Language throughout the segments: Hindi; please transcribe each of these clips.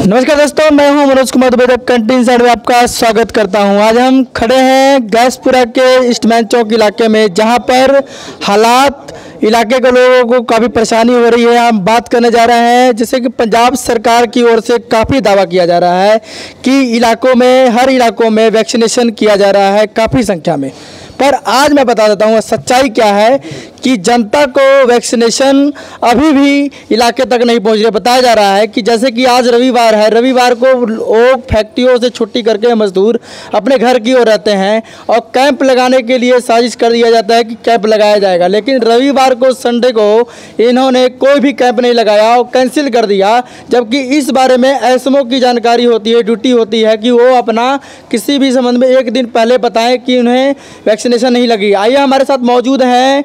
नमस्कार दोस्तों, मैं हूं मनोज कुमार दुबे। कैंटीन साइड में आपका स्वागत करता हूं। आज हम खड़े हैं गैसपुरा के ईस्टमैन चौक इलाके में, जहां पर हालात इलाके के लोगों को काफ़ी परेशानी हो रही है। हम बात करने जा रहे हैं जैसे कि पंजाब सरकार की ओर से काफ़ी दावा किया जा रहा है कि इलाकों में, हर इलाकों में वैक्सीनेशन किया जा रहा है काफ़ी संख्या में। पर आज मैं बता देता हूँ सच्चाई क्या है कि जनता को वैक्सीनेशन अभी भी इलाके तक नहीं पहुँच रही। बताया जा रहा है कि जैसे कि आज रविवार है, रविवार को लोग फैक्ट्रियों से छुट्टी करके मजदूर अपने घर की ओर रहते हैं और कैंप लगाने के लिए साजिश कर दिया जाता है कि कैंप लगाया जाएगा, लेकिन रविवार को, संडे को इन्होंने कोई भी कैंप नहीं लगाया और कैंसिल कर दिया। जबकि इस बारे में एसएमओ की जानकारी होती है, ड्यूटी होती है कि वो अपना किसी भी संबंध में एक दिन पहले बताएं कि उन्हें वैक्सीनेशन नहीं लगी। आइए, हमारे साथ मौजूद हैं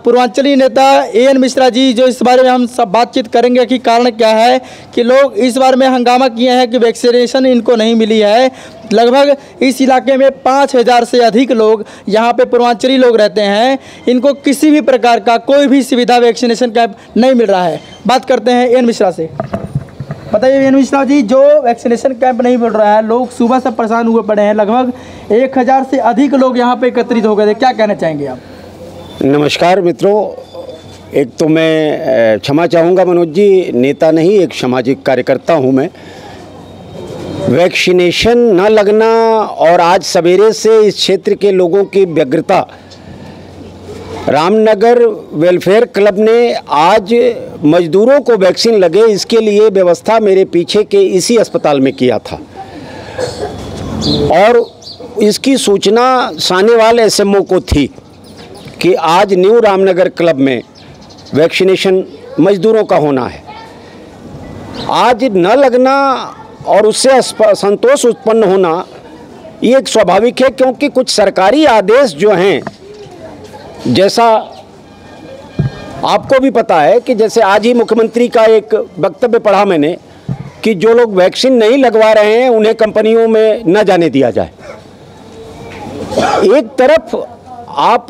पूर्वांचली नेता एएन मिश्रा जी, जो इस बारे में हम सब बातचीत करेंगे कि कारण क्या है कि लोग इस बारे में हंगामा किए हैं कि वैक्सीनेशन इनको नहीं मिली है। लगभग इस इलाके में 5000 से अधिक लोग यहाँ पे पूर्वांचली लोग रहते हैं। इनको किसी भी प्रकार का कोई भी सुविधा वैक्सीनेशन कैंप नहीं मिल रहा है। बात करते हैं एएन मिश्रा से। बताइए एएन मिश्रा जी, जो वैक्सीनेशन कैंप नहीं मिल रहा है, लोग सुबह से परेशान हुए पड़े हैं। लगभग 1000 से अधिक लोग यहाँ पे एकत्रित हो गए थे। क्या कहना चाहेंगे आप? नमस्कार मित्रों, एक तो मैं क्षमा चाहूँगा मनोज जी, नेता नहीं एक सामाजिक कार्यकर्ता हूँ मैं। वैक्सीनेशन न लगना और आज सवेरे से इस क्षेत्र के लोगों की व्यग्रता, रामनगर वेलफेयर क्लब ने आज मजदूरों को वैक्सीन लगे इसके लिए व्यवस्था मेरे पीछे के इसी अस्पताल में किया था और इसकी सूचना सानेवाल एसएमओ को थी कि आज न्यू रामनगर क्लब में वैक्सीनेशन मजदूरों का होना है। आज न लगना और उससे असंतोष उत्पन्न होना ये एक स्वाभाविक है, क्योंकि कुछ सरकारी आदेश जो हैं, जैसा आपको भी पता है कि जैसे आज ही मुख्यमंत्री का एक वक्तव्य पढ़ा मैंने कि जो लोग वैक्सीन नहीं लगवा रहे हैं उन्हें कंपनियों में न जाने दिया जाए। एक तरफ आप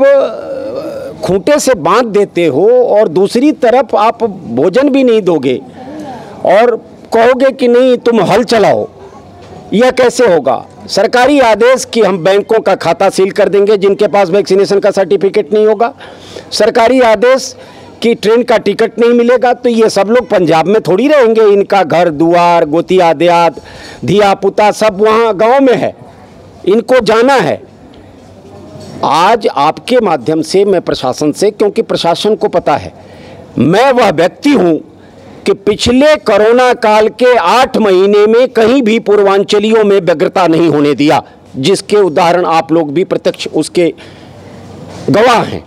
खूंटे से बांध देते हो और दूसरी तरफ आप भोजन भी नहीं दोगे और कहोगे कि नहीं तुम हल चलाओ। यह कैसे होगा? सरकारी आदेश कि हम बैंकों का खाता सील कर देंगे जिनके पास वैक्सीनेशन का सर्टिफिकेट नहीं होगा, सरकारी आदेश कि ट्रेन का टिकट नहीं मिलेगा, तो ये सब लोग पंजाब में थोड़ी रहेंगे। इनका घर दुआर, गोतिया देहात, धिया पुता सब वहाँ गाँव में है, इनको जाना है। आज आपके माध्यम से मैं प्रशासन से, क्योंकि प्रशासन को पता है मैं वह व्यक्ति हूं कि पिछले कोरोना काल के 8 महीने में कहीं भी पूर्वांचलियों में व्यग्रता नहीं होने दिया, जिसके उदाहरण आप लोग भी प्रत्यक्ष उसके गवाह हैं।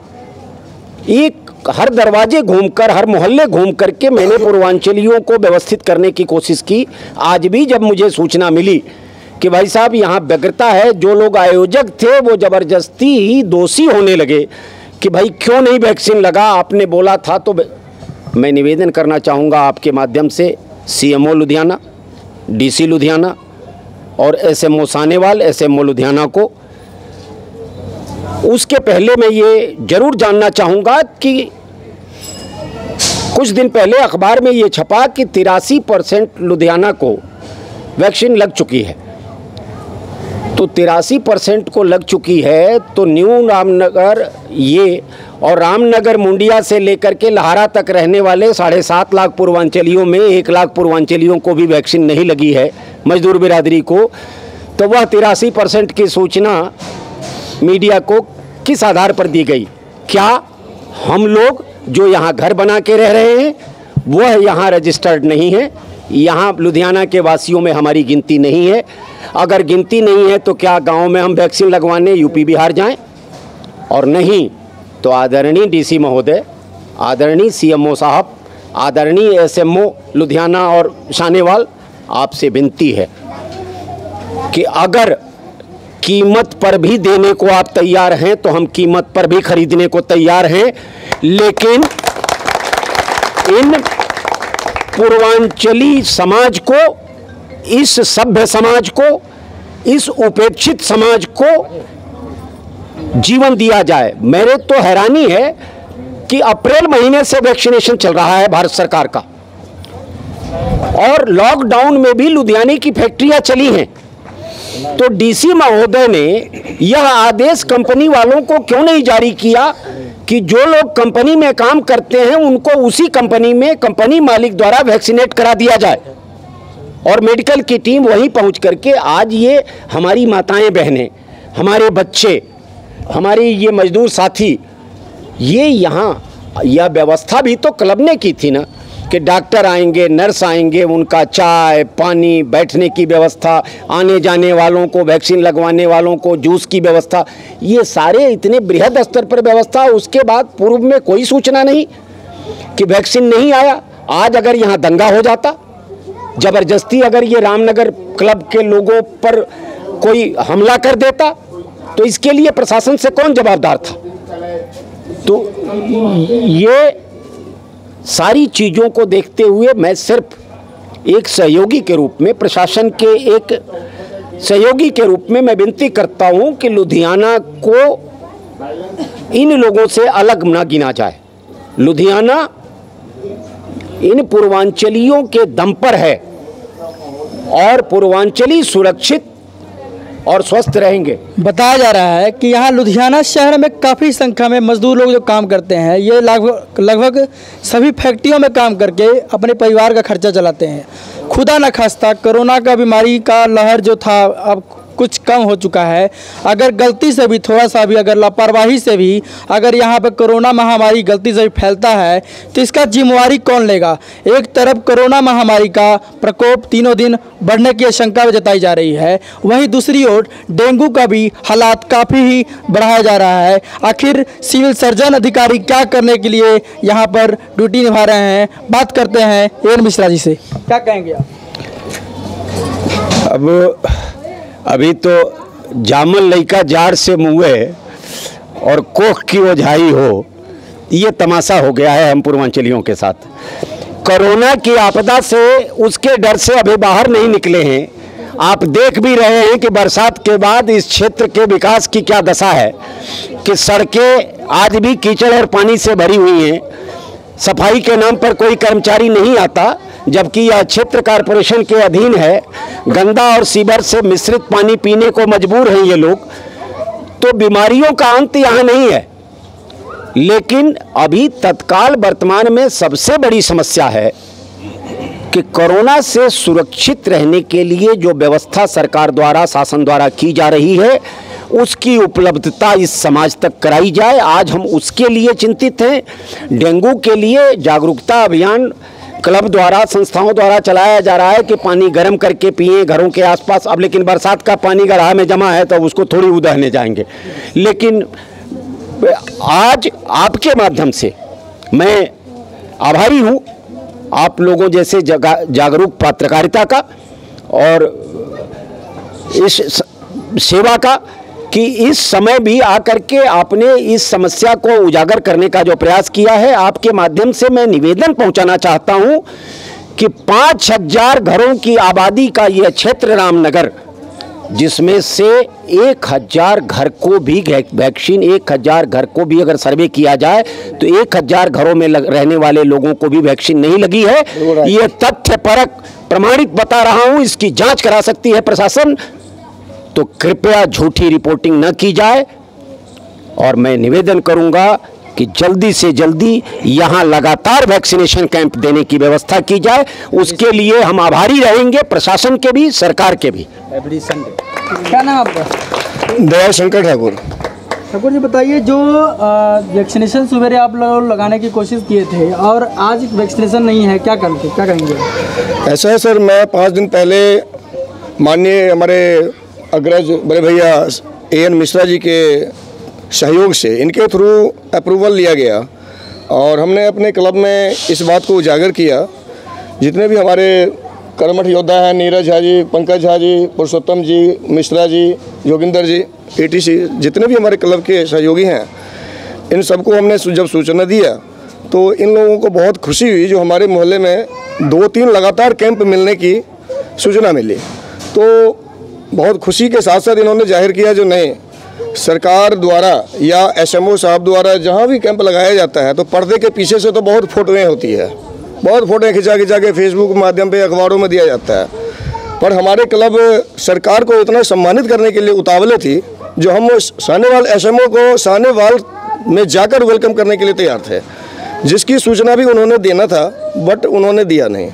एक हर दरवाजे घूमकर, हर मोहल्ले घूम करके मैंने पूर्वांचलियों को व्यवस्थित करने की कोशिश की। आज भी जब मुझे सूचना मिली कि भाई साहब यहाँ व्यग्रता है, जो लोग आयोजक थे वो ज़बरदस्ती ही दोषी होने लगे कि भाई क्यों नहीं वैक्सीन लगा, आपने बोला था। तो मैं निवेदन करना चाहूँगा आपके माध्यम से सीएमओ लुधियाना, डीसी लुधियाना और एसएमओ सानेवाल, एसएमओ लुधियाना को। उसके पहले मैं ये ज़रूर जानना चाहूँगा कि कुछ दिन पहले अखबार में ये छपा कि 83% लुधियाना को वैक्सीन लग चुकी है। तो 83% को लग चुकी है, तो न्यू रामनगर ये और रामनगर मुंडिया से लेकर के लहारा तक रहने वाले 7.5 लाख पूर्वांचलियों में 1 लाख पूर्वांचलियों को भी वैक्सीन नहीं लगी है, मजदूर बिरादरी को। तो वह 83% की सूचना मीडिया को किस आधार पर दी गई? क्या हम लोग जो यहाँ घर बना के रह रहे हैं वह यहाँ रजिस्टर्ड नहीं है? यहाँ लुधियाना के वासियों में हमारी गिनती नहीं है। अगर गिनती नहीं है तो क्या गांव में हम वैक्सीन लगवाने यूपी बिहार जाएं? और नहीं तो आदरणीय डीसी महोदय, आदरणीय सीएमओ साहब, आदरणीय एसएमओ लुधियाना और सानेवाल, आपसे विनती है कि अगर कीमत पर भी देने को आप तैयार हैं तो हम कीमत पर भी खरीदने को तैयार हैं, लेकिन इन पूर्वांचली समाज को, इस सभ्य समाज को, इस उपेक्षित समाज को जीवन दिया जाए। मेरे तो हैरानी है कि अप्रैल महीने से वैक्सीनेशन चल रहा है भारत सरकार का। और लॉकडाउन में भी लुधियाने की फैक्ट्रियां चली हैं। तो डीसी महोदय ने यह आदेश कंपनी वालों को क्यों नहीं जारी किया कि जो लोग कंपनी में काम करते हैं उनको उसी कंपनी में कंपनी मालिक द्वारा वैक्सीनेट करा दिया जाए, और मेडिकल की टीम वहीं पहुंच करके आज ये हमारी माताएं बहनें, हमारे बच्चे, हमारे ये मजदूर साथी, ये यहाँ यह व्यवस्था भी तो क्लब ने की थी ना कि डॉक्टर आएंगे, नर्स आएंगे, उनका चाय पानी, बैठने की व्यवस्था, आने जाने वालों को, वैक्सीन लगवाने वालों को जूस की व्यवस्था, ये सारे इतने बृहद स्तर पर व्यवस्था। उसके बाद पूर्व में कोई सूचना नहीं कि वैक्सीन नहीं आया। आज अगर यहाँ दंगा हो जाता, ज़बरदस्ती अगर ये रामनगर क्लब के लोगों पर कोई हमला कर देता, तो इसके लिए प्रशासन से कौन जवाबदार था? तो ये सारी चीज़ों को देखते हुए मैं सिर्फ एक सहयोगी के रूप में, प्रशासन के एक सहयोगी के रूप में मैं विनती करता हूं कि लुधियाना को इन लोगों से अलग ना गिना जाए। लुधियाना इन पूर्वांचलियों के दम पर है और पूर्वांचली सुरक्षित और स्वस्थ रहेंगे। बताया जा रहा है कि यहाँ लुधियाना शहर में काफ़ी संख्या में मजदूर लोग जो काम करते हैं, ये लगभग सभी फैक्ट्रियों में काम करके अपने परिवार का खर्चा चलाते हैं। खुदा न खास्ता कोरोना का बीमारी का लहर जो था अब कुछ कम हो चुका है। अगर गलती से भी थोड़ा सा भी, अगर लापरवाही से भी अगर यहाँ पर कोरोना महामारी गलती से भी फैलता है तो इसका जिम्मेवारी कौन लेगा? एक तरफ कोरोना महामारी का प्रकोप दिनों दिन बढ़ने की आशंका जताई जा रही है, वहीं दूसरी ओर डेंगू का भी हालात काफ़ी ही बढ़ाया जा रहा है। आखिर सिविल सर्जन अधिकारी क्या करने के लिए यहाँ पर ड्यूटी निभा रहे हैं? बात करते हैं एन मिश्रा जी से। क्या कहेंगे आप? अभी तो जामल लइका जार से मुँहे और कोख की ओझाई हो, ये तमाशा हो गया है हम पूर्वांचलियों के साथ। कोरोना की आपदा से उसके डर से अभी बाहर नहीं निकले हैं। आप देख भी रहे हैं कि बरसात के बाद इस क्षेत्र के विकास की क्या दशा है कि सड़कें आज भी कीचड़ और पानी से भरी हुई हैं। सफाई के नाम पर कोई कर्मचारी नहीं आता, जबकि यह क्षेत्र कॉरपोरेशन के अधीन है। गंदा और सीवर से मिश्रित पानी पीने को मजबूर हैं ये लोग। तो बीमारियों का अंत यहाँ नहीं है, लेकिन अभी तत्काल वर्तमान में सबसे बड़ी समस्या है कि कोरोना से सुरक्षित रहने के लिए जो व्यवस्था सरकार द्वारा, शासन द्वारा की जा रही है, उसकी उपलब्धता इस समाज तक कराई जाए। आज हम उसके लिए चिंतित हैं। डेंगू के लिए जागरूकता अभियान क्लब द्वारा, संस्थाओं द्वारा चलाया जा रहा है कि पानी गर्म करके पिएं घरों के आसपास। अब लेकिन बरसात का पानी गढ़ा में जमा है तो उसको थोड़ी उदहने जाएंगे। लेकिन आज आपके माध्यम से मैं आभारी हूँ आप लोगों जैसे जागरूक पत्रकारिता का और इस सेवा का, कि इस समय भी आकर के आपने इस समस्या को उजागर करने का जो प्रयास किया है। आपके माध्यम से मैं निवेदन पहुंचाना चाहता हूं कि 5000 घरों की आबादी का यह क्षेत्र रामनगर, जिसमें से 1000 घर को भी वैक्सीन, 1000 घर को भी अगर सर्वे किया जाए तो 1000 घरों में रहने वाले लोगों को भी वैक्सीन नहीं लगी है। ये तथ्य परक प्रमाणित बता रहा हूं, इसकी जांच करा सकती है प्रशासन। तो कृपया झूठी रिपोर्टिंग न की जाए और मैं निवेदन करूंगा कि जल्दी से जल्दी यहां लगातार वैक्सीनेशन कैंप देने की व्यवस्था की जाए। उसके लिए हम आभारी रहेंगे, प्रशासन के भी, सरकार के भी। क्या नाम आपका? दया शंकर ठाकुर। ठाकुर जी बताइए, जो वैक्सीनेशन सवेरे आप लोग लगाने की कोशिश किए थे और आज वैक्सीनेशन नहीं है, क्या करेंगे? ऐसा है सर, मैं 5 दिन पहले माननीय हमारे अग्रज बड़े भैया एन मिश्रा जी के सहयोग से, इनके थ्रू अप्रूवल लिया गया और हमने अपने क्लब में इस बात को उजागर किया। जितने भी हमारे कर्मठ योद्धा हैं, नीरज झा जी, पंकज झा जी, पुरुषोत्तम जी, मिश्रा जी, योगिंदर जी, ATC, जितने भी हमारे क्लब के सहयोगी हैं, इन सबको हमने जब सूचना दिया तो इन लोगों को बहुत खुशी हुई। जो हमारे मोहल्ले में 2-3 लगातार कैंप मिलने की सूचना मिली, तो बहुत खुशी के साथ साथ इन्होंने जाहिर किया जो नहीं, सरकार द्वारा या SMO साहब द्वारा जहाँ भी कैंप लगाया जाता है तो पर्दे के पीछे से तो बहुत फोटोएं होती है, बहुत फ़ोटो खिंचा खिंचा के फेसबुक के माध्यम पे अखबारों में दिया जाता है, पर हमारे क्लब सरकार को इतना सम्मानित करने के लिए उतावले थी जो हम सानेवाल एसएमओ को सानेवाल में जाकर वेलकम करने के लिए तैयार थे, जिसकी सूचना भी उन्होंने देना था बट उन्होंने दिया नहीं।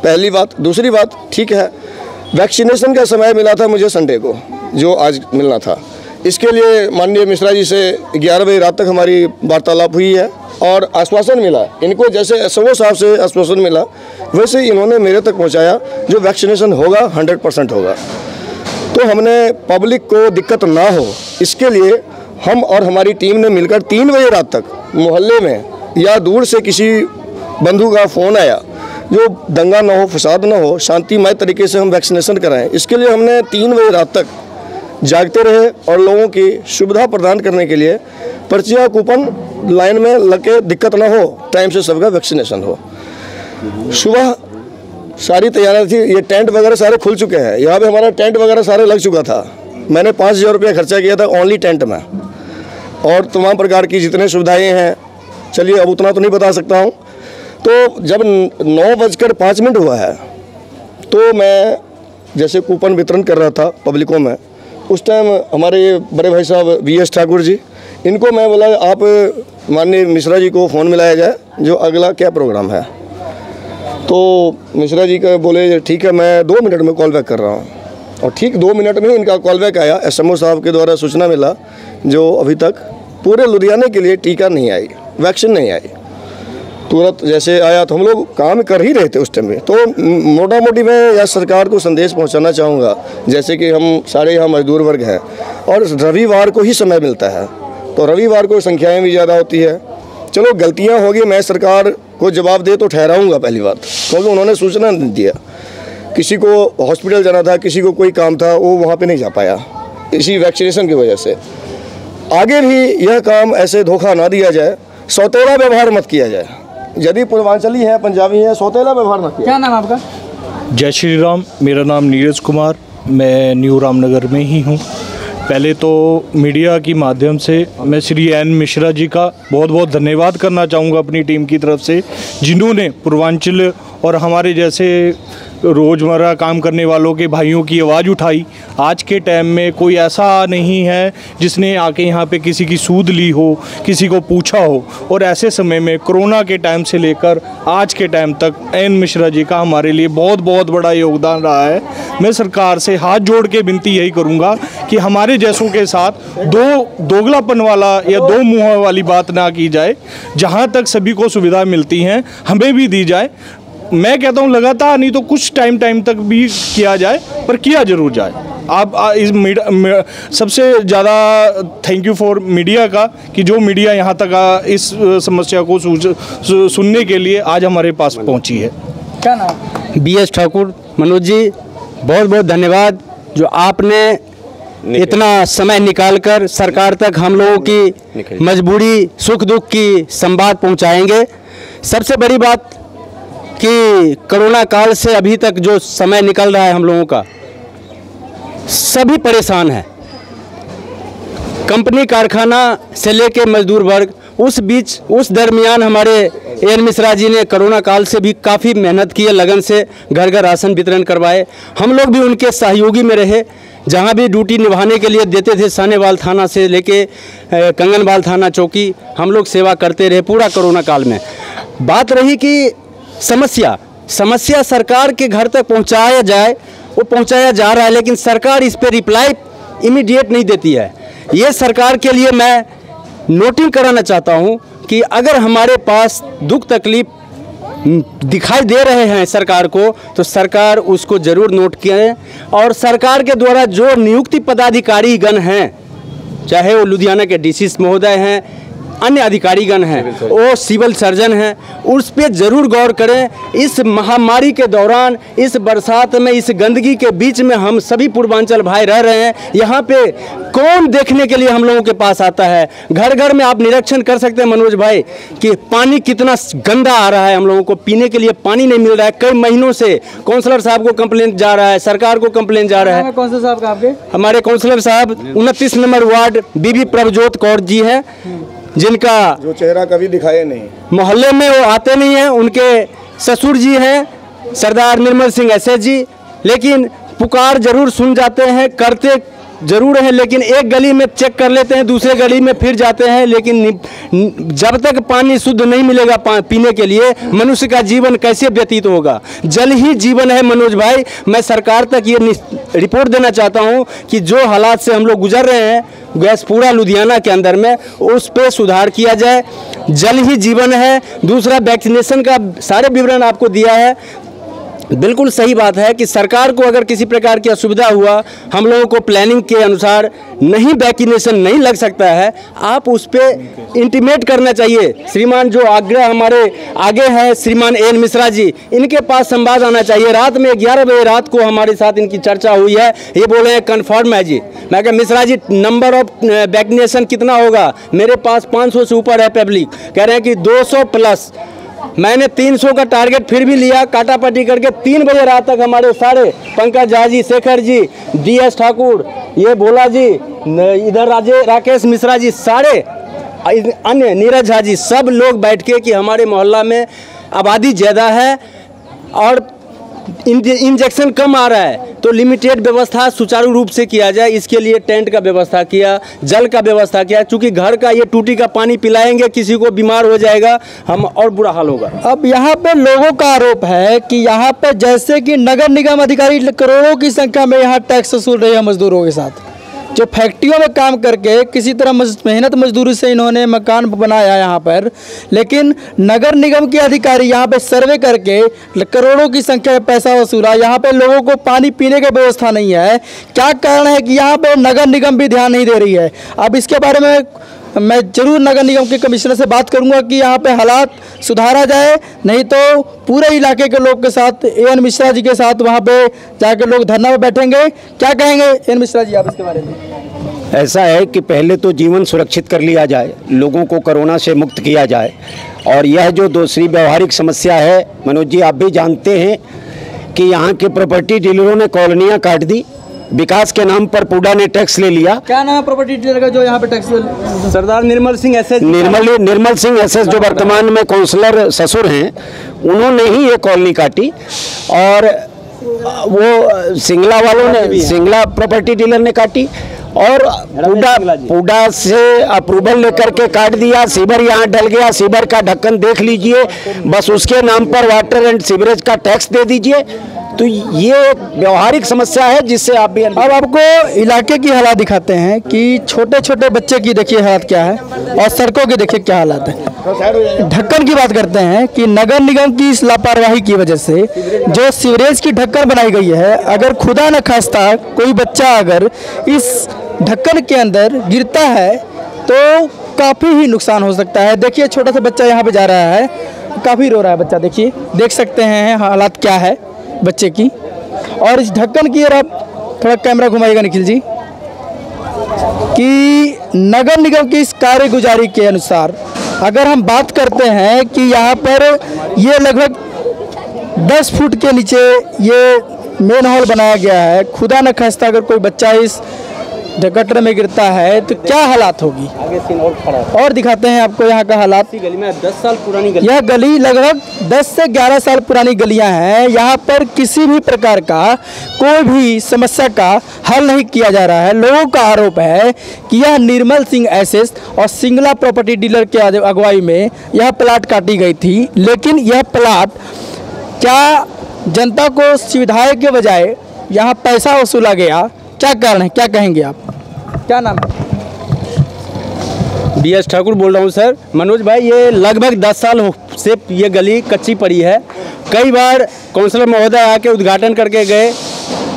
पहली बात। दूसरी बात, ठीक है, वैक्सीनेशन का समय मिला था मुझे संडे को, जो आज मिलना था। इसके लिए माननीय मिश्रा जी से 11 बजे रात तक हमारी वार्तालाप हुई है और आश्वासन मिला इनको, जैसे एसओ साहब से आश्वासन मिला वैसे ही इन्होंने मेरे तक पहुंचाया, जो वैक्सीनेशन होगा 100% होगा। तो हमने पब्लिक को दिक्कत ना हो इसके लिए हम और हमारी टीम ने मिलकर 3 बजे रात तक मोहल्ले में या दूर से किसी बंधु का फ़ोन आया जो दंगा ना हो, फसाद ना हो, शांतिमय तरीके से हम वैक्सीनेशन कराएं, इसके लिए हमने 3 बजे रात तक जागते रहे और लोगों की सुविधा प्रदान करने के लिए पर्चियाँ कूपन लाइन में लग के दिक्कत ना हो, टाइम से सबका वैक्सीनेशन हो। सुबह सारी तैयारी थी, ये टेंट वगैरह सारे खुल चुके हैं, यहाँ पे हमारा टेंट वगैरह सारे लग चुका था। मैंने 5,000 रुपया खर्चा किया था ओनली टेंट में, और तमाम प्रकार की जितने सुविधाएँ हैं, चलिए अब उतना तो नहीं बता सकता हूँ। तो जब 9:05 हुआ है तो मैं जैसे कूपन वितरण कर रहा था पब्लिकों में, उस टाइम हमारे बड़े भाई साहब VS ठाकुर जी, इनको मैं बोला आप माननीय मिश्रा जी को फ़ोन मिलाया जाए जो अगला क्या प्रोग्राम है। तो मिश्रा जी का बोले ठीक है, मैं 2 मिनट में कॉल बैक कर रहा हूँ, और ठीक 2 मिनट में इनका कॉल बैक आया। एसएमओ साहब के द्वारा सूचना मिला जो अभी तक पूरे लुधियाने के लिए टीका नहीं आई, वैक्सीन नहीं आई। तुरंत जैसे आया तो हम लोग काम कर ही रहे थे उस टाइम में। तो मोटा मोटी मैं या सरकार को संदेश पहुंचाना चाहूँगा, जैसे कि हम सारे यहाँ मजदूर वर्ग हैं और रविवार को ही समय मिलता है, तो रविवार को संख्याएँ भी ज़्यादा होती है। चलो गलतियाँ होगी, मैं सरकार को जवाब दे तो ठहराऊँगा पहली बात, क्योंकि उन्होंने सूचना नहीं दिया। किसी को हॉस्पिटल जाना था, किसी को कोई काम था, वो वहाँ पर नहीं जा पाया इसी वैक्सीनेशन की वजह से। आगे भी यह काम ऐसे धोखा ना दिया जाए, सौतेला व्यवहार मत किया जाए। यदि पूर्वांचली है, पंजाबी है, सौतेला व्यवहार मत किया। क्या नाम आपका? जय श्री राम, मेरा नाम नीरज कुमार, मैं न्यू रामनगर में ही हूँ। पहले तो मीडिया की माध्यम से मैं श्री एन मिश्रा जी का बहुत बहुत धन्यवाद करना चाहूँगा अपनी टीम की तरफ से, जिन्होंने पूर्वांचल और हमारे जैसे रोज़मर्रा काम करने वालों के भाइयों की आवाज़ उठाई। आज के टाइम में कोई ऐसा नहीं है जिसने आके यहाँ पे किसी की सूद ली हो, किसी को पूछा हो, और ऐसे समय में कोरोना के टाइम से लेकर आज के टाइम तक एन मिश्रा जी का हमारे लिए बहुत बहुत बड़ा योगदान रहा है। मैं सरकार से हाथ जोड़ के विनती यही करूँगा कि हमारे जैसों के साथ दोगलापन वाला या दो मुँह वाली बात ना की जाए। जहाँ तक सभी को सुविधा मिलती हैं हमें भी दी जाए। मैं कहता हूँ लगातार नहीं तो कुछ टाइम तक भी किया जाए, पर किया जरूर जाए। आप इस सबसे ज़्यादा थैंक यू फॉर मीडिया का, कि जो मीडिया यहाँ तक इस समस्या को सुनने के लिए आज हमारे पास पहुँची है। क्या नाम? BS ठाकुर। मनोज जी बहुत बहुत धन्यवाद जो आपने इतना समय निकालकर सरकार तक हम लोगों की मजबूरी सुख दुख की संवाद पहुँचाएंगे। सबसे बड़ी बात कि कोरोना काल से अभी तक जो समय निकल रहा है हम लोगों का, सभी परेशान हैं, कंपनी कारखाना से लेके मजदूर वर्ग। उस दरमियान हमारे एन मिश्रा जी ने कोरोना काल से भी काफ़ी मेहनत की है, लगन से घर घर राशन वितरण करवाए। हम लोग भी उनके सहयोगी में रहे, जहाँ भी ड्यूटी निभाने के लिए देते थे, सानेवाल थाना से लेके कंगनवाल थाना चौकी हम लोग सेवा करते रहे पूरा कोरोना काल में। बात रही कि समस्या सरकार के घर तक पहुंचाया जाए, वो पहुंचाया जा रहा है, लेकिन सरकार इस पे रिप्लाई इमीडिएट नहीं देती है। ये सरकार के लिए मैं नोटिंग कराना चाहता हूं कि अगर हमारे पास दुख तकलीफ दिखाई दे रहे हैं सरकार को, तो सरकार उसको ज़रूर नोट करें, और सरकार के द्वारा जो नियुक्ति पदाधिकारी गण हैं, चाहे वो लुधियाना के DC महोदय हैं, अन्य अधिकारीगण हैं, वो सिविल सर्जन हैं, उस पर ज़रूर गौर करें। इस महामारी के दौरान, इस बरसात में, इस गंदगी के बीच में हम सभी पूर्वांचल भाई रह रहे हैं। यहाँ पे कौन देखने के लिए हम लोगों के पास आता है? घर घर में आप निरीक्षण कर सकते हैं मनोज भाई कि पानी कितना गंदा आ रहा है। हम लोगों को पीने के लिए पानी नहीं मिल रहा है। कई महीनों से काउंसलर साहब को कंप्लेंट जा रहा है, सरकार को कंप्लेंट जा रहा है। काउंसलर साहब का आपके? हमारे काउंसलर साहब 29 नंबर वार्ड बीबी प्रभजोत कौर जी हैं, जिनका जो चेहरा कभी दिखाए नहीं, मोहल्ले में वो आते नहीं हैं। उनके ससुर जी हैं सरदार निर्मल सिंह एसएस जी, लेकिन पुकार जरूर सुन जाते हैं, करते जरूर हैं, लेकिन एक गली में चेक कर लेते हैं, दूसरे गली में फिर जाते हैं, लेकिन जब तक पानी शुद्ध नहीं मिलेगा पीने के लिए मनुष्य का जीवन कैसे व्यतीत होगा। जल ही जीवन है मनोज भाई। मैं सरकार तक ये रिपोर्ट देना चाहता हूँ कि जो हालात से हम लोग गुजर रहे हैं गैसपुरा लुधियाना के अंदर में, उस पर सुधार किया जाए। जल ही जीवन है। दूसरा, वैक्सीनेशन का सारे विवरण आपको दिया है। बिल्कुल सही बात है कि सरकार को अगर किसी प्रकार की असुविधा हुआ, हम लोगों को प्लानिंग के अनुसार नहीं वैक्सीनेशन नहीं लग सकता है, आप उस पर इंटीमेट करना चाहिए। श्रीमान जो आग्रह हमारे आगे हैं, श्रीमान एन मिश्रा जी, इनके पास संवाद आना चाहिए। रात में 11 बजे रात को हमारे साथ इनकी चर्चा हुई है, ये बोले हैं कन्फर्म है जी। मैं कहा Mishra ji number of vaccination कितना होगा? मेरे पास 500 से ऊपर है पब्लिक, कह रहे हैं कि 200 प्लस। मैंने 300 का टारगेट फिर भी लिया, काटापाटी करके 3 बजे रात तक हमारे सारे पंकज झा जी, शेखर जी, DS ठाकुर, ये भोला जी, इधर राकेश मिश्रा जी, सारे अन्य नीरज झा जी, सब लोग बैठ के कि हमारे मोहल्ला में आबादी ज़्यादा है और इंजेक्शन कम आ रहा है, तो लिमिटेड व्यवस्था सुचारू रूप से किया जाए। इसके लिए टेंट का व्यवस्था किया, जल का व्यवस्था किया, क्योंकि घर का ये टूटी का पानी पिलाएंगे किसी को बीमार हो जाएगा हम और बुरा हाल होगा। अब यहाँ पे लोगों का आरोप है कि यहाँ पे जैसे कि नगर निगम अधिकारी करोड़ों की संख्या में यहाँ टैक्स वसूल रहे हैं मजदूरों के साथ, जो फैक्ट्रियों में काम करके किसी तरह मेहनत मजदूरी से इन्होंने मकान बनाया यहाँ पर, लेकिन नगर निगम के अधिकारी यहाँ पे सर्वे करके करोड़ों की संख्या में पैसा वसूला। यहाँ पे लोगों को पानी पीने की व्यवस्था नहीं है। क्या कारण है कि यहाँ पे नगर निगम भी ध्यान नहीं दे रही है? अब इसके बारे में मैं जरूर नगर निगम के कमिश्नर से बात करूंगा कि यहाँ पे हालात सुधारा जाए, नहीं तो पूरे इलाके के लोग के साथ एन मिश्रा जी के साथ वहाँ पे जाकर लोग धरना में बैठेंगे। क्या कहेंगे एन मिश्रा जी आप इसके बारे में? ऐसा है कि पहले तो जीवन सुरक्षित कर लिया जाए, लोगों को कोरोना से मुक्त किया जाए। और यह जो दूसरी व्यवहारिक समस्या है मनोज जी, आप भी जानते हैं कि यहाँ के प्रॉपर्टी डीलरों ने कॉलोनियाँ काट दी, विकास के नाम पर पूडा ने टैक्स ले लिया। क्या नाम है प्रॉपर्टी डीलर का जो यहाँ पे टैक्स? सरदार निर्मल सिंह एसएस। निर्मल सिंह एसएस जो वर्तमान में काउंसलर ससुर हैं, उन्होंने ही ये कॉलोनी काटी। और वो सिंगला वालों ने, सिंगला प्रॉपर्टी डीलर ने काटी और पूडा से अप्रूवल लेकर के काट दिया। सीवर यहाँ डल गया, सीवर का ढक्कन देख लीजिए, बस उसके नाम पर वाटर एंड सीवरेज का टैक्स दे दीजिए। तो ये एक व्यवहारिक समस्या है जिससे आप भी। अब आपको इलाके की हालात दिखाते हैं कि छोटे छोटे बच्चे की देखिए हालत क्या है और सड़कों की देखिए क्या हालत है। ढक्कन की बात करते हैं कि नगर निगम की इस लापरवाही की वजह से जो सीवरेज की ढक्कन बनाई गई है, अगर खुदा न खास्ता कोई बच्चा अगर इस ढक्कन के अंदर गिरता है तो काफ़ी ही नुकसान हो सकता है। देखिए छोटा सा बच्चा यहाँ पे जा रहा है, काफ़ी रो रहा है बच्चा, देखिए देख सकते हैं हालात क्या है बच्चे की। और इस ढक्कन की आप थोड़ा कैमरा घुमाइएगा निखिल जी, कि नगर निगम की इस कार्यगुजारी के अनुसार अगर हम बात करते हैं कि यहाँ पर ये लगभग 10 फुट के नीचे ये मेन हॉल बनाया गया है। खुदा न खास्ता अगर कोई बच्चा इस गटर में गिरता है तो क्या हालात होगी। आगे सीन और खड़ा है। और दिखाते हैं आपको यहाँ का हालात। गली में 10 साल पुरानी गली, यह गली लगभग 10 से 11 साल पुरानी गलियां हैं। यहाँ पर किसी भी प्रकार का कोई भी समस्या का हल नहीं किया जा रहा है। लोगों का आरोप है कि यह निर्मल सिंह एसएस और सिंगला प्रॉपर्टी डीलर के अगुवाई में यह प्लाट काटी गई थी, लेकिन यह प्लाट क्या जनता को सुविधाएं के बजाय यहाँ पैसा वसूला गया, क्या कारण है? क्या कहेंगे आप? क्या नाम है? DS ठाकुर बोल रहा हूँ सर। मनोज भाई, ये लगभग 10 साल से ये गली कच्ची पड़ी है। कई बार काउंसलर महोदय आके उद्घाटन करके गए,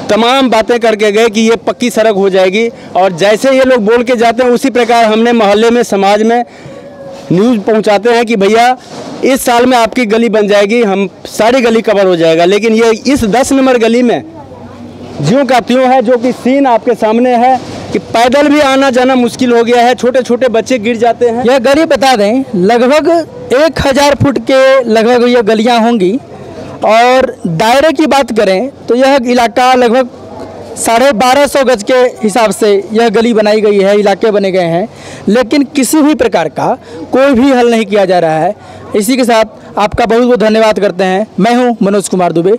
तमाम बातें करके गए कि ये पक्की सड़क हो जाएगी, और जैसे ये लोग बोल के जाते हैं उसी प्रकार हमने मोहल्ले में, समाज में न्यूज़ पहुंचाते हैं कि भैया इस साल में आपकी गली बन जाएगी, हम सारी गली कवर हो जाएगा। लेकिन ये इस 10 नंबर गली में ज्यों का त्यों है, जो कि सीन आपके सामने है कि पैदल भी आना जाना मुश्किल हो गया है। छोटे छोटे बच्चे गिर जाते हैं। यह गली बता दें लगभग 1000 फुट के लगभग ये गलियां होंगी, और दायरे की बात करें तो यह इलाका लगभग 1250 गज के हिसाब से यह गली बनाई गई है, इलाके बने गए हैं, लेकिन किसी भी प्रकार का कोई भी हल नहीं किया जा रहा है। इसी के साथ आपका बहुत बहुत धन्यवाद करते हैं। मैं हूँ मनोज कुमार दुबे।